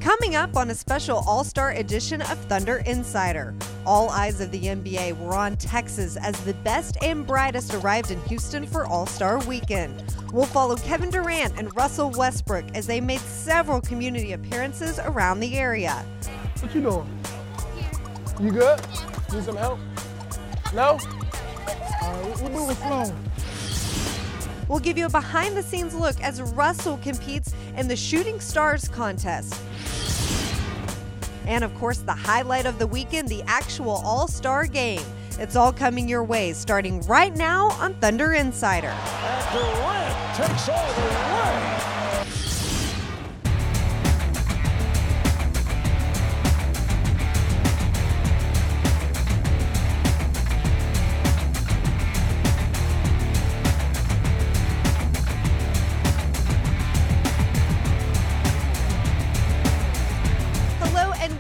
Coming up on a special All-Star edition of Thunder Insider, all eyes of the NBA were on Texas as the best and brightest arrived in Houston for All-Star Weekend. We'll follow Kevin Durant and Russell Westbrook as they made several community appearances around the area. What you doing? You good? Need some help? No? We're moving slow. We'll give you a behind-the-scenes look as Russell competes in the Shooting Stars contest. And of course, the highlight of the weekend, the actual All-Star game. It's all coming your way, starting right now on Thunder Insider. And Durant takes all the way.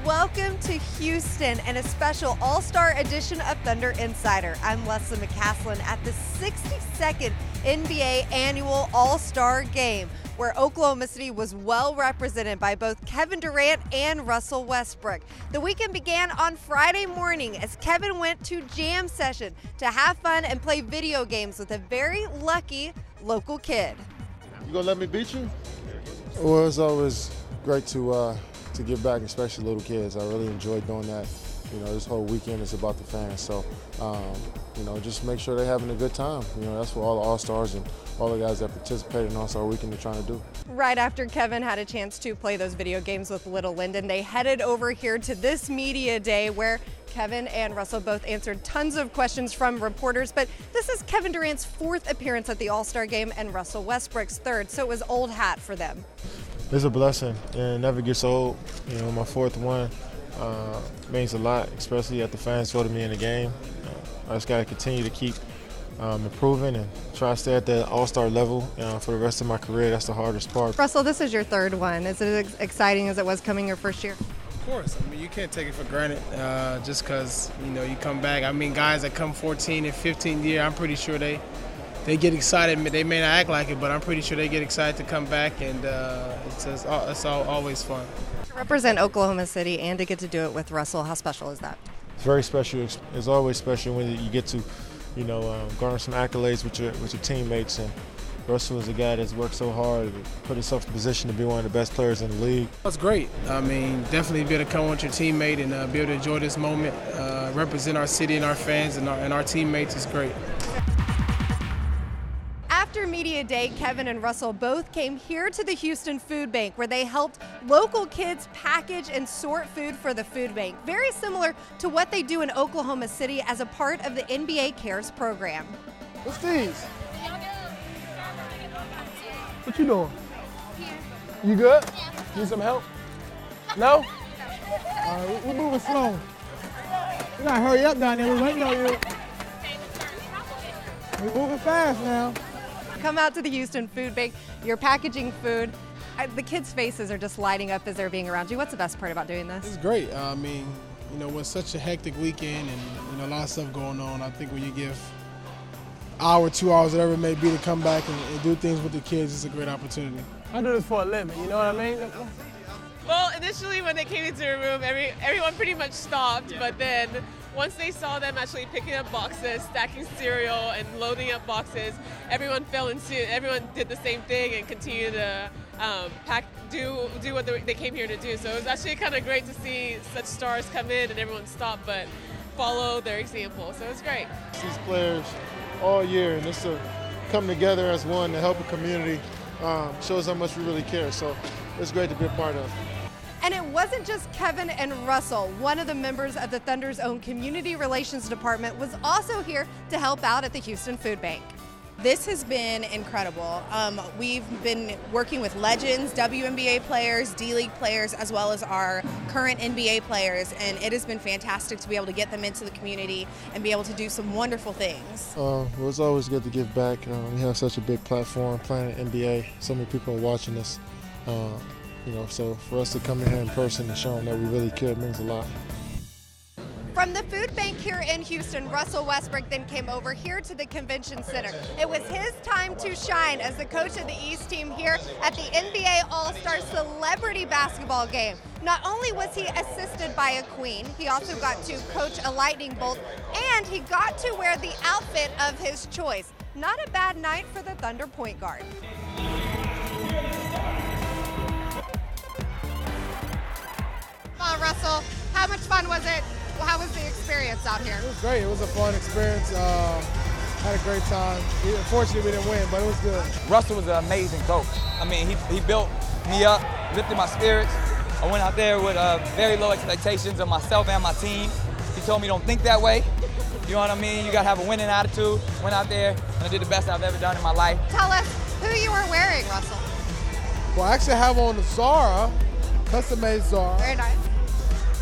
Welcome to Houston and a special All-Star edition of Thunder Insider. I'm Leslie McCaslin at the 62nd NBA Annual All-Star Game, where Oklahoma City was well represented by both Kevin Durant and Russell Westbrook. The weekend began on Friday morning as Kevin went to jam session to have fun and play video games with a very lucky local kid. You gonna let me beat you? Well, it's always great to give back, especially little kids. I really enjoy doing that. You know, this whole weekend is about the fans. So, you know, just make sure they're having a good time. You know, that's what all the All-Stars and all the guys that participate in All-Star Weekend are trying to do. Right after Kevin had a chance to play those video games with Little Lyndon, they headed over here to this media day where Kevin and Russell both answered tons of questions from reporters, but this is Kevin Durant's 4th appearance at the All-Star Game and Russell Westbrook's 3rd, so it was old hat for them. It's a blessing, and it never gets old. You know, my 4th one means a lot, especially at the fans voted me in the game. I just got to continue to keep improving and try to stay at the All-Star level for the rest of my career. That's the hardest part. Russell, this is your 3rd one. Is it as exciting as it was coming your first year? Of course. I mean, you can't take it for granted just because, you know, you come back. I mean, guys that come 14 and 15 year, I'm pretty sure they get excited. They may not act like it, but I'm pretty sure they get excited to come back, and it's always fun. To represent Oklahoma City and to get to do it with Russell, how special is that? It's very special. It's always special when you get to, you know, garner some accolades with your teammates. And Russell is a guy that's worked so hard to put himself in position to be one of the best players in the league. That's great. I mean, definitely be able to come with your teammate and be able to enjoy this moment, represent our city and our fans and our teammates is great. After Media Day, Kevin and Russell both came here to the Houston Food Bank where they helped local kids package and sort food for the food bank. Very similar to what they do in Oklahoma City as a part of the NBA Cares program. What's these? What you doing? You good? Need some help? No? We're moving slow. You gotta hurry up down there. We're waiting on you. We're moving fast now. Come out to the Houston Food Bank. You're packaging food. The kids' faces are just lighting up as they're being around you. What's the best part about doing this? It's great. I mean, you know, with such a hectic weekend and, you know, a lot of stuff going on, I think when you give hour, 2 hours, whatever it may be, to come back and do things with the kids, it's a great opportunity. I do this for a living, you know what I mean? Well, initially when they came into the room, everyone pretty much stopped, but then once they saw them actually picking up boxes, stacking cereal, and loading up boxes, everyone fell into. Everyone did the same thing and continued to do what they came here to do. So it was actually kind of great to see such stars come in and everyone stop, but follow their example. So it's great. These players all year, and just to come together as one to help a community shows how much we really care. So it's great to be a part of. And it wasn't just Kevin and Russell. One of the members of the Thunder's own community relations department was also here to help out at the Houston Food Bank. This has been incredible. We've been working with legends, WNBA players, D-League players, as well as our current NBA players, and it has been fantastic to be able to get them into the community and be able to do some wonderful things. Well, it's always good to give back. We have such a big platform playing in NBA. So many people are watching us. You know, so for us to come in here in person and show them that we really care means a lot. From From the food bank here in Houston, Russell Westbrook then came over here to the convention center. It was his time to shine as the coach of the East team here at the NBA All-Star Celebrity Basketball game. Not only was he assisted by a queen, he also got to coach a lightning bolt, and he got to wear the outfit of his choice. Not a bad night for the Thunder point guard. Russell, how much fun was it? How was the experience out here? It was great. It was a fun experience. Had a great time. Unfortunately, we didn't win, but it was good. Russell was an amazing coach. I mean, he built me up, lifted my spirits. I went out there with very low expectations of myself and my team. He told me don't think that way. You know what I mean? You got to have a winning attitude. Went out there, and I did the best I've ever done in my life. Tell us who you were wearing, Russell. Well, I actually have on the Zara, custom-made Zara. Very nice.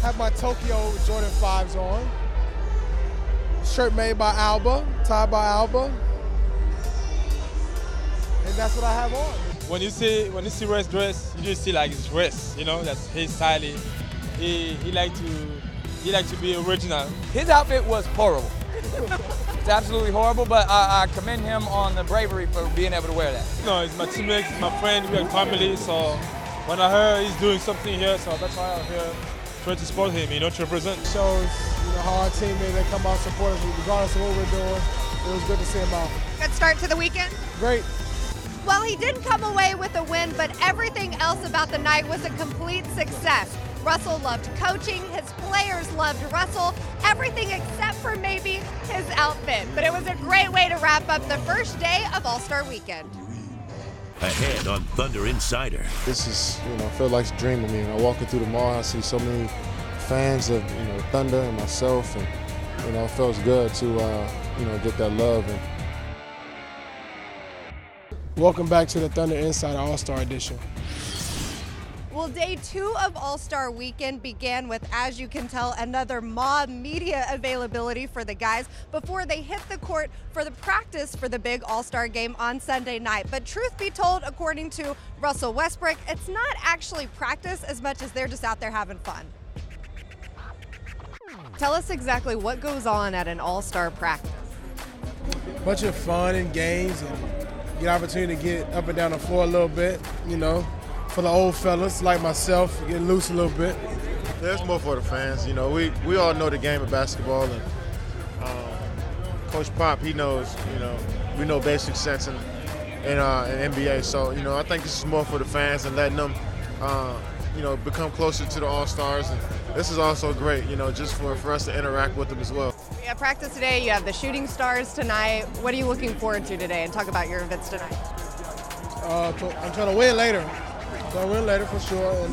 Have my Tokyo Jordan 5s on. Shirt made by Alba, tied by Alba. And that's what I have on. When you see Wes dress, you just see like it's Wes, you know, that's his style. He like to be original. His outfit was horrible. It's absolutely horrible, but I commend him on the bravery for being able to wear that. No, he's my teammate, he's my friend, we are family, so when I heard he's doing something here, so that's why I'm here trying to support him, you know, to represent. Shows, how our teammates, they come out and support us regardless of what we're doing. It was good to see him out. Good start to the weekend. Great. Well, he didn't come away with a win, but everything else about the night was a complete success. Russell loved coaching, his players loved Russell, everything except for maybe his outfit. But it was a great way to wrap up the first day of All-Star Weekend. Ahead on Thunder Insider. This is, feel like a dream to me. When I walk through the mall, I see so many fans of, Thunder and myself, and, it feels good to, get that love. And welcome back to the Thunder Insider All-Star Edition. Well, day 2 of All-Star Weekend began with, as you can tell, another mob media availability for the guys before they hit the court for the practice for the big All-Star game on Sunday night. But truth be told, according to Russell Westbrook, it's not actually practice as much as they're just out there having fun. Tell us exactly what goes on at an All-Star practice. Bunch of fun and games, and get opportunity to get up and down the floor a little bit, for the old fellas like myself, get loose a little bit. Yeah, it's more for the fans. We all know the game of basketball, and Coach Pop, he knows, we know basic sense in NBA. So, I think this is more for the fans and letting them, become closer to the All-Stars. And this is also great, just for us to interact with them as well. You have practice today, you have the Shooting Stars tonight. What are you looking forward to today? And talk about your events tonight. I'm trying to win later. So win later for sure, and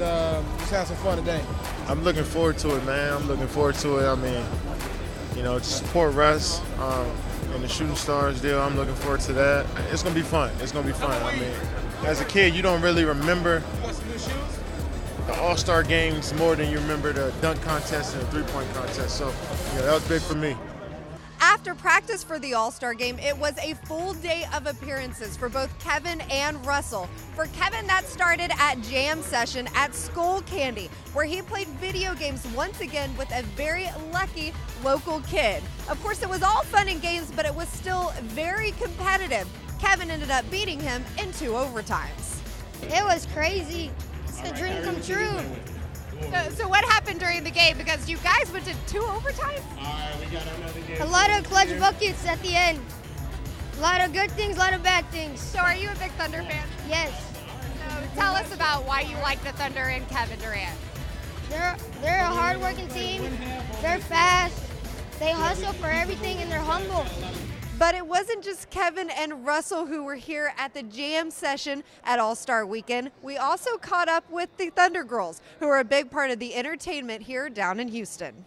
just have some fun today. I'm looking forward to it, man. I'm looking forward to it. I mean, to support Russ and the Shooting Stars deal, I'm looking forward to that. It's going to be fun. It's going to be fun. I mean, as a kid, you don't really remember the All-Star games more than you remember the dunk contest and the three-point contest. So, that was big for me. After practice for the All-Star game, it was a full day of appearances for both Kevin and Russell. For Kevin, that started at Jam Session at Skull Candy, where he played video games once again with a very lucky local kid. Of course, it was all fun and games, but it was still very competitive. Kevin ended up beating him in 2 overtimes. It was crazy. It's a dream come true. So what happened during the game? Because you guys went to 2 overtimes? A lot of clutch buckets at the end. A lot of good things, a lot of bad things. So are you a big Thunder fan? Yes. So tell us about why you like the Thunder and Kevin Durant. They're a hard-working team. They're fast. They hustle for everything, and they're humble. But it wasn't just Kevin and Russell who were here at the Jam Session at All-Star Weekend. We also caught up with the Thunder Girls, who are a big part of the entertainment here down in Houston.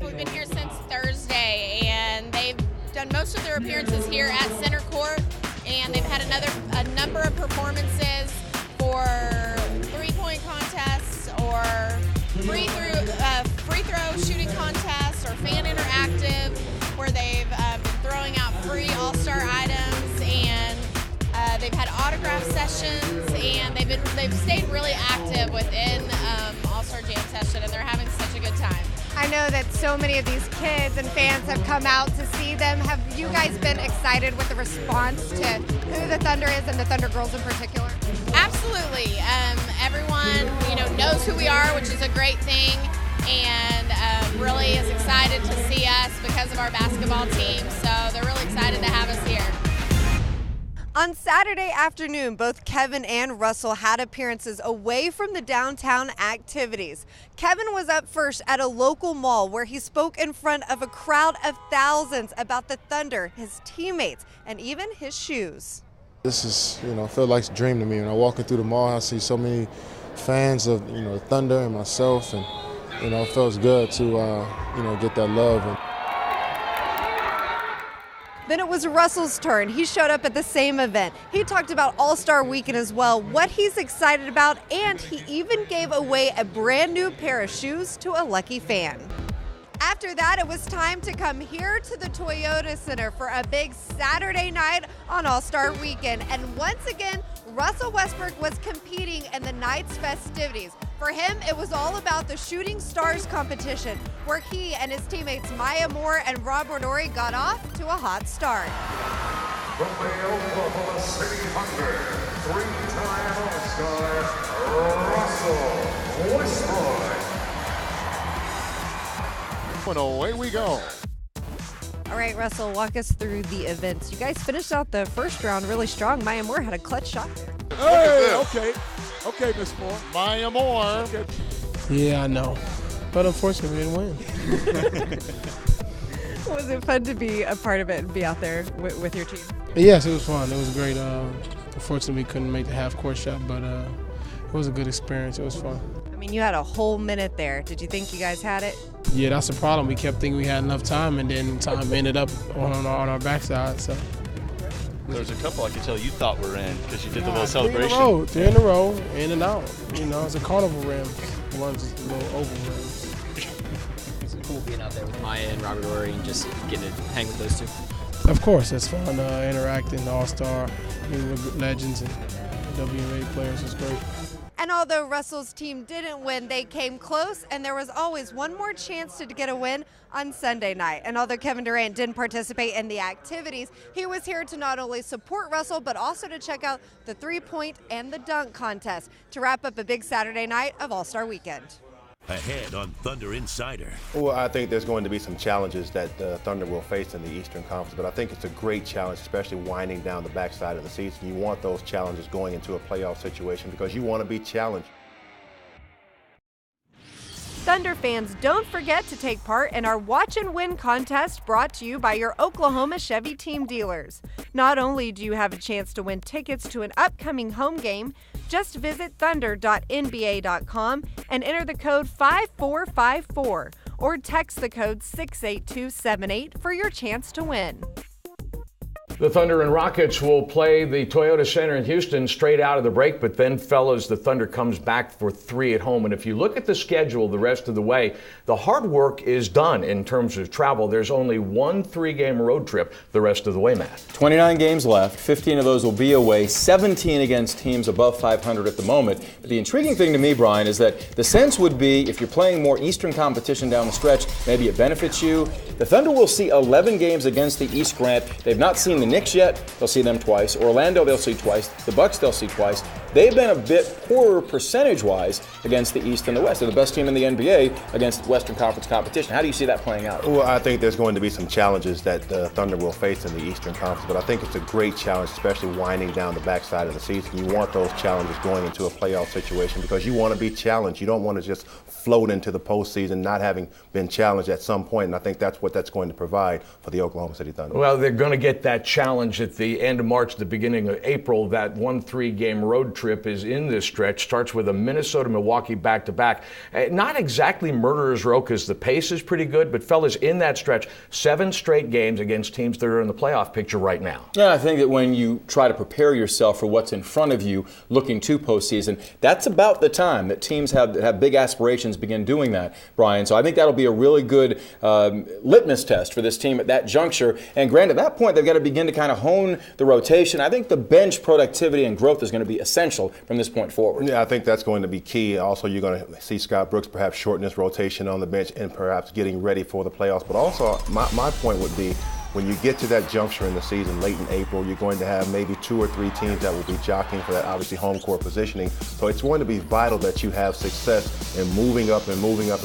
We've been here since Thursday, and they've done most of their appearances here at Center Court, and they've had a number of performances for three-point contests or free throw shooting contests or fan interactive, where they've been throwing out free all-star items, and they've had autograph sessions, and they've stayed really active within All-Star Jam Session, and they're having such a good time. I know that so many of these kids and fans have come out to see them. Have you guys been excited with the response to who the Thunder is and the Thunder girls in particular? Absolutely. Everyone, knows who we are, which is a great thing, and really is excited to see us because of our basketball team. So they're really excited to have us here. On Saturday afternoon, both Kevin and Russell had appearances away from the downtown activities. Kevin was up first at a local mall where he spoke in front of a crowd of thousands about the Thunder, his teammates, and even his shoes. This is, feel like a dream to me. When I walk through the mall, I see so many fans of, Thunder and myself, and, it feels good to, get that love. Then it was Russell's turn. He showed up at the same event. He talked about All-Star Weekend as well, what he's excited about, and he even gave away a brand new pair of shoes to a lucky fan. After that, it was time to come here to the Toyota Center for a big Saturday night on All-Star Weekend. And once again, Russell Westbrook was competing in the night's festivities. For him, it was all about the Shooting Stars competition, where he and his teammates Maya Moore and Rob Rodori got off to a hot start. From the Oklahoma City Thunder, three-time All-Star, Russell Westbrook. And away we go. All right, Russell, walk us through the events. You guys finished out the first round really strong. Maya Moore had a clutch shot there. Hey, okay, Miss Moore. Maya Moore. Okay. Yeah, I know. But unfortunately, we didn't win. Was it fun to be a part of it and be out there with your team? Yes, it was fun. It was great. Unfortunately, we couldn't make the half-court shot, but it was a good experience. It was fun. I mean, you had a whole minute there. Did you think you guys had it? Yeah, that's the problem. We kept thinking we had enough time, and then time ended up on our backside. So there's a couple I could tell you thought were in because you did the little celebration. 3 in a row, in and out. It's a carnival rim. One's a little oval rim. It's cool being out there with Maya and Robert Ory and just getting to hang with those two. Of course, it's fun interacting, All-Star, meeting with legends and WNBA players is great. And although Russell's team didn't win, they came close, and there was always one more chance to get a win on Sunday night. And although Kevin Durant didn't participate in the activities, he was here to not only support Russell, but also to check out the three-point and the dunk contest to wrap up a big Saturday night of All-Star Weekend. Ahead on Thunder Insider. Well, I think there's going to be some challenges that the Thunder will face in the Eastern Conference, but I think it's a great challenge, especially winding down the backside of the season. You want those challenges going into a playoff situation because you want to be challenged. Thunder fans, don't forget to take part in our Watch and Win contest brought to you by your Oklahoma Chevy team dealers. Not only do you have a chance to win tickets to an upcoming home game, just visit thunder.nba.com and enter the code 5454 or text the code 68278 for your chance to win. The Thunder and Rockets will play the Toyota Center in Houston straight out of the break, but then, fellas, the Thunder comes back for 3 at home. And if you look at the schedule the rest of the way, the hard work is done in terms of travel. There's only one 3-game road trip the rest of the way, Matt. 29 games left. 15 of those will be away, 17 against teams above 500 at the moment. But the intriguing thing to me, Brian, is that the sense would be if you're playing more Eastern competition down the stretch, maybe it benefits you. The Thunder will see 11 games against the East Grant. They've not seen the Knicks yet. They'll see them twice. Orlando, they'll see twice. The Bucks, they'll see twice. They've been a bit poorer percentage-wise against the East and the West. They're the best team in the NBA against Western Conference competition. How do you see that playing out? Well, I think there's going to be some challenges that the Thunder will face in the Eastern Conference, but I think it's a great challenge, especially winding down the backside of the season. You want those challenges going into a playoff situation because you want to be challenged. You don't want to just float into the postseason not having been challenged at some point, and I think that's what that's going to provide for the Oklahoma City Thunder. Well, they're going to get that challenge at the end of March, the beginning of April. That 1 3-game road trip is in this stretch. Starts with a Minnesota-Milwaukee back-to-back. Not exactly murderer's row because the pace is pretty good, but fellas, in that stretch, 7 straight games against teams that are in the playoff picture right now. Yeah, I think that when you try to prepare yourself for what's in front of you looking to postseason, that's about the time that teams have big aspirations begin doing that, Brian. So I think that'll be a really good litmus test for this team at that juncture. And granted, at that point, they've got to begin in to kind of hone the rotation. I think the bench productivity and growth is going to be essential from this point forward. Yeah, I think that's going to be key. Also, you're going to see Scott Brooks perhaps shorten his rotation on the bench and perhaps getting ready for the playoffs. But also, my point would be, when you get to that juncture in the season, late in April, you're going to have maybe 2 or 3 teams that will be jockeying for that, obviously, home court positioning. So it's going to be vital that you have success in moving up and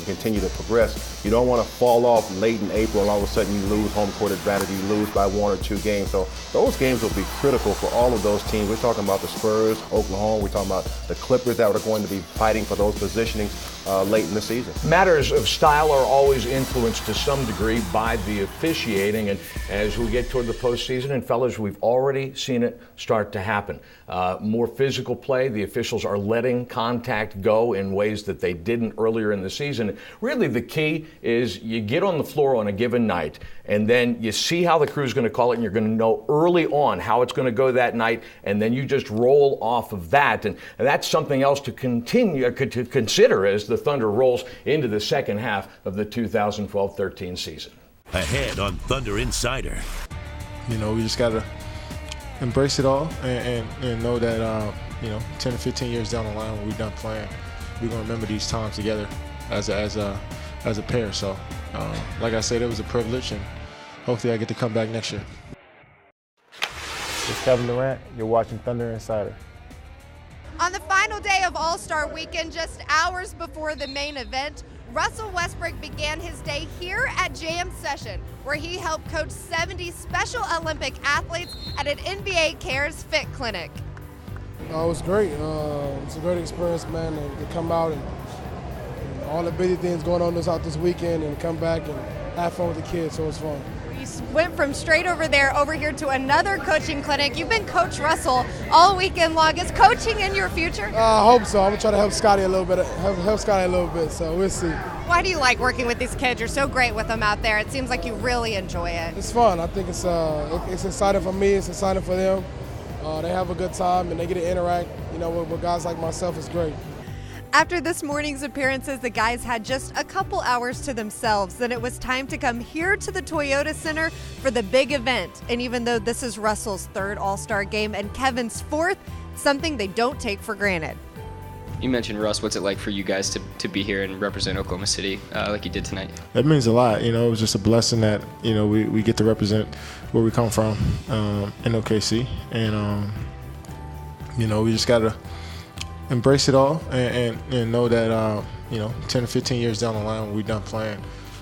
continue to progress. You don't want to fall off late in April and all of a sudden you lose home court advantage, you lose by 1 or 2 games. So those games will be critical for all of those teams. We're talking about the Spurs, Oklahoma, we're talking about the Clippers that are going to be fighting for those positionings late in the season. Matters of style are always influenced to some degree by the officiating, and as we get toward the postseason, and fellas, we've already seen it start to happen. More physical play, the officials are letting contact go in ways that they didn't earlier in the season. Really, the key is you get on the floor on a given night, and then you see how the crew's going to call it, and you're going to know early on how it's going to go that night, and then you just roll off of that. And that's something else to continue to consider as the Thunder rolls into the second half of the 2012-13 season. Ahead on Thunder Insider. You know, we just got to embrace it all and know that, 10 to 15 years down the line when we're done playing, we're going to remember these times together as a pair. So, like I said, it was a privilege, and hopefully I get to come back next year. It's Kevin Durant. You're watching Thunder Insider. On the final day of All-Star Weekend, just hours before the main event, Russell Westbrook began his day here at Jam Session, where he helped coach 70 Special Olympic athletes at an NBA Cares Fit Clinic. It was great. It's a great experience, man, to come out and all the busy things going on this weekend and come back and have fun with the kids, so it was fun. You went from straight over here to another coaching clinic. You've been Coach Russell all weekend long. Is coaching in your future? I hope so. I'm gonna try to help Scotty a little bit, so we'll see. Why do you like working with these kids? You're so great with them out there. It seems like you really enjoy it. It's fun. I think it's exciting for me. It's exciting for them. They have a good time and they get to interact, with guys like myself. It's great. After this morning's appearances, the guys had just a couple hours to themselves. Then it was time to come here to the Toyota Center for the big event. And even though this is Russell's 3rd All-Star game and Kevin's 4th, something they don't take for granted. You mentioned, Russ, what's it like for you guys to be here and represent Oklahoma City like you did tonight? That means a lot. It was just a blessing that, we get to represent where we come from in OKC. And, we just got to embrace it all and know that, 10 to 15 years down the line when we're done playing,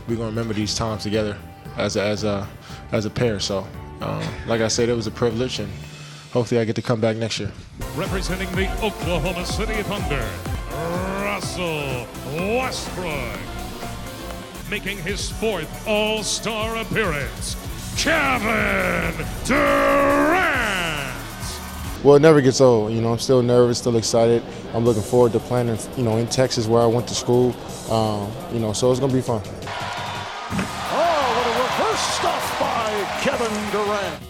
we're going to remember these times together as a pair. So, like I said, it was a privilege, and hopefully I get to come back next year. Representing the Oklahoma City Thunder, Russell Westbrook. Making his 4th All-Star appearance, Kevin Durant. Well, it never gets old. I'm still nervous, still excited. I'm looking forward to playing, in Texas where I went to school. So it's going to be fun. Oh, what a reverse stuff by Kevin Durant.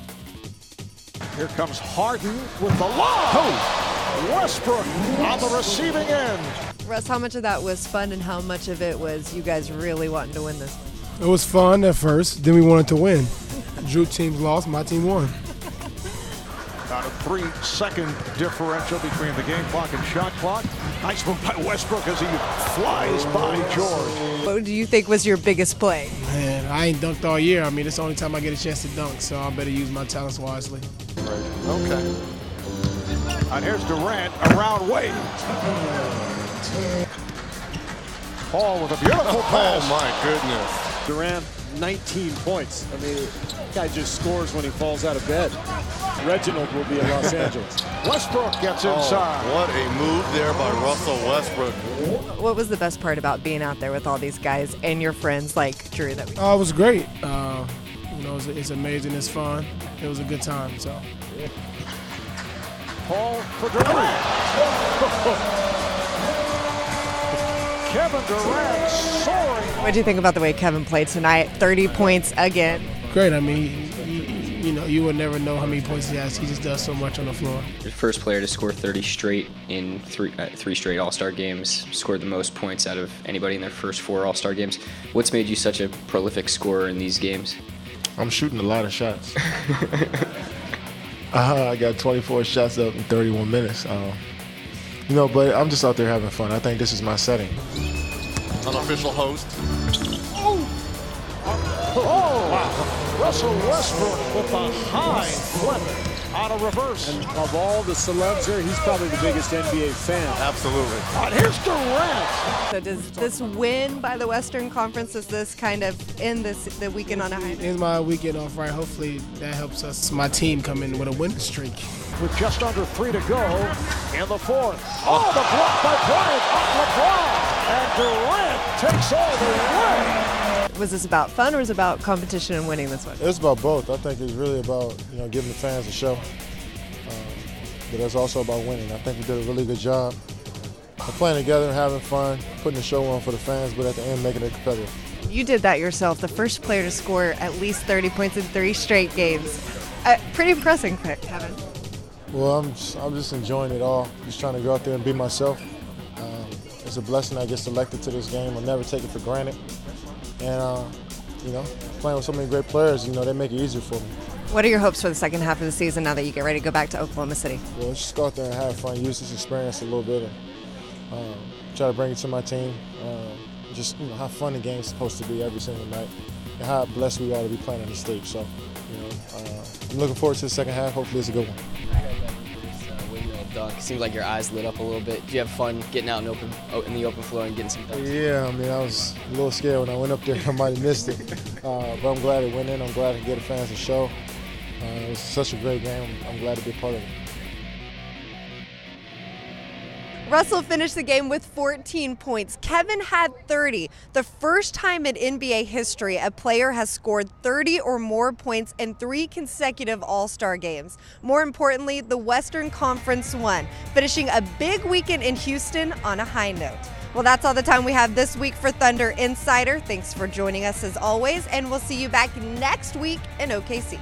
Here comes Harden with the lob. Westbrook on the receiving end. Russ, how much of that was fun and how much of it was you guys really wanting to win this? It was fun at first, then we wanted to win. Drew team lost, my team won. About a 3-second differential between the game clock and shot clock. Nice move by Westbrook as he flies by George. What do you think was your biggest play? Man, I ain't dunked all year. It's the only time I get a chance to dunk, so I better use my talents wisely. Okay. And here's Durant around Wade. Paul with a beautiful pass. Oh my goodness. Durant, 19 points. The guy just scores when he falls out of bed. Reginald will be in Los Angeles. Westbrook gets inside. What a move there by Russell Westbrook. What was the best part about being out there with all these guys and your friends like Drew? It was great. It's amazing. It's fun. It was a good time. So. Paul for Durant. Kevin Durant soaring. What do you think about the way Kevin played tonight? 30 points again. Great. You would never know how many points he has. He just does so much on the floor. The first player to score 30 straight in three straight All-Star games, scored the most points out of anybody in their first 4 All-Star games. What's made you such a prolific scorer in these games? I'm shooting a lot of shots. I got 24 shots up in 31 minutes. But I'm just out there having fun. I think this is my setting. Unofficial host. Oh, wow. Russell Westbrook with a high flip on a reverse. And of all the celebs here, he's probably the biggest NBA fan. Absolutely. And here's Durant. So does this win by the Western Conference, does this kind of end the weekend on a high? It's my weekend off, right? Hopefully that helps us, my team, come in with a winning streak. With just under 3 to go in the fourth. Oh, the block by Bryant on LeBron. And Durant takes all the way. Was this about fun or was it about competition and winning this one? It's about both. I think it's really about giving the fans a show, but it's also about winning. I think we did a really good job of playing together and having fun, putting the show on for the fans, but at the end making it competitive. You did that yourself, the first player to score at least 30 points in 3 straight games. Pretty impressive, Kevin. Well, I'm just enjoying it all. Just trying to go out there and be myself. It's a blessing I get selected to this game. I'll never take it for granted. And, playing with so many great players, they make it easier for me. What are your hopes for the second half of the season now that you get ready to go back to Oklahoma City? Well, just go out there and have fun, use this experience a little bit, and try to bring it to my team. Just, how fun the game's supposed to be every single night, and how blessed we are to be playing on the stage. So, I'm looking forward to the second half. Hopefully it's a good one. Dunk. Seems like your eyes lit up a little bit. Do you have fun getting out in the open floor and getting some dunks? Yeah, I was a little scared when I went up there. I might have missed it, but I'm glad it went in. I'm glad to get the fans a show. It was such a great game. I'm glad to be a part of it. Russell finished the game with 14 points. Kevin had 30. The first time in NBA history a player has scored 30 or more points in 3 consecutive All-Star games. More importantly, the Western Conference won, finishing a big weekend in Houston on a high note. Well, that's all the time we have this week for Thunder Insider. Thanks for joining us as always, and we'll see you back next week in OKC.